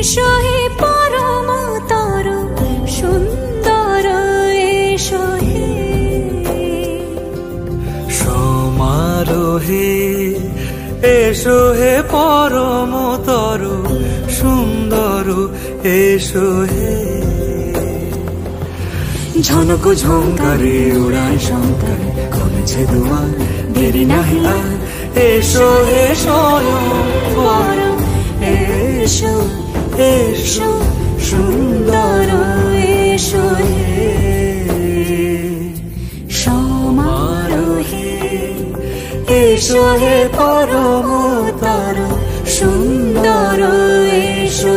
এসো হে পরম তর সুন্দর এসো হে সমারোহে এসো হে পরম তর সুন্দর এসো হে ঝনক ঝঙ্কারে উড়ায় শঙ্কর কমেছে দুয়ার দেরি নাহি আর এসো হে স্বয়ং পরম এসো এসো সুন্দর এসো হে সমারোহে এসো হে পরম তর সুন্দর এসো